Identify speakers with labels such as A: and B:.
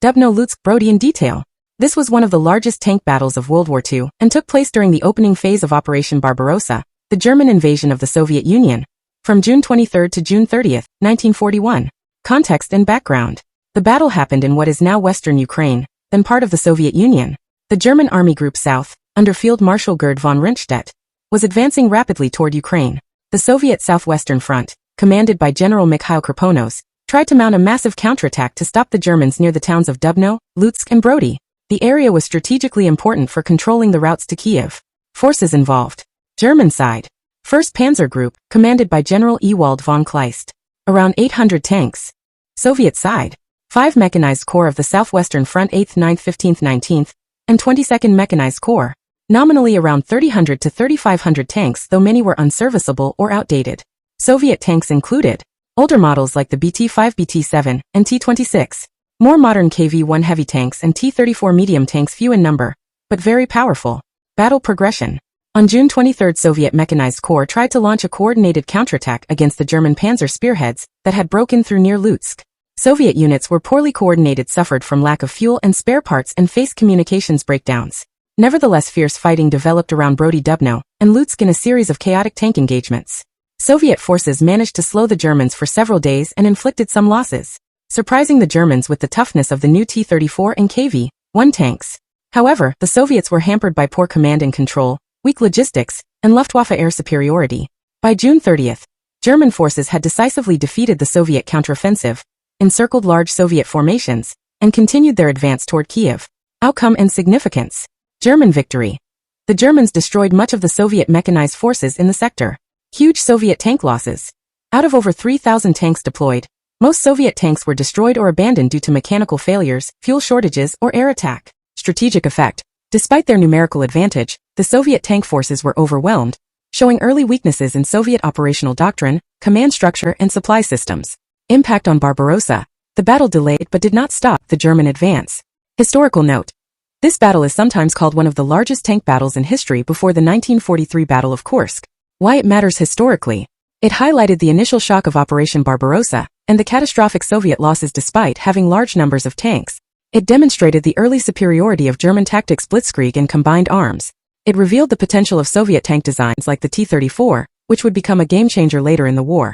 A: Dubno, Lutsk, Brody in detail. This was one of the largest tank battles of World War II and took place during the opening phase of Operation Barbarossa, the German invasion of the Soviet Union, from June 23 to June 30, 1941. Context and background. The battle happened in what is now western Ukraine, then part of the Soviet Union. The German Army Group South, under Field Marshal Gerd von Rundstedt, was advancing rapidly toward Ukraine. The Soviet Southwestern Front, commanded by General Mikhail Kraponos, tried to mount a massive counterattack to stop the Germans near the towns of Dubno, Lutsk and Brody. The area was strategically important for controlling the routes to Kyiv. Forces involved. German side. 1st Panzer Group, commanded by General Ewald von Kleist. Around 800 tanks. Soviet side. 5 Mechanized Corps of the Southwestern Front 8th, 9th, 15th, 19th, and 22nd Mechanized Corps. Nominally around 3,000 to 3,500 tanks, though many were unserviceable or outdated. Soviet tanks included older models like the BT-5, BT-7, and T-26. More modern KV-1 heavy tanks and T-34 medium tanks, few in number, but very powerful. Battle progression. On June 23, Soviet Mechanized Corps tried to launch a coordinated counterattack against the German panzer spearheads that had broken through near Lutsk. Soviet units were poorly coordinated, suffered from lack of fuel and spare parts, and faced communications breakdowns. Nevertheless, fierce fighting developed around Brody, Dubno, and Lutsk in a series of chaotic tank engagements. Soviet forces managed to slow the Germans for several days and inflicted some losses, surprising the Germans with the toughness of the new T-34 and KV-1 tanks. However, the Soviets were hampered by poor command and control, weak logistics, and Luftwaffe air superiority. By June 30th, German forces had decisively defeated the Soviet counteroffensive, encircled large Soviet formations, and continued their advance toward Kyiv. Outcome and significance. German victory. The Germans destroyed much of the Soviet mechanized forces in the sector. Huge Soviet tank losses. Out of over 3,000 tanks deployed, most Soviet tanks were destroyed or abandoned due to mechanical failures, fuel shortages, or air attack. Strategic effect. Despite their numerical advantage, the Soviet tank forces were overwhelmed, showing early weaknesses in Soviet operational doctrine, command structure, and supply systems. Impact on Barbarossa. The battle delayed but did not stop the German advance. Historical note. This battle is sometimes called one of the largest tank battles in history before the 1943 Battle of Kursk. Why it matters historically. It highlighted the initial shock of Operation Barbarossa and the catastrophic Soviet losses despite having large numbers of tanks. It demonstrated the early superiority of German tactics, blitzkrieg, and combined arms. It revealed the potential of Soviet tank designs like the T-34, which would become a game-changer later in the war.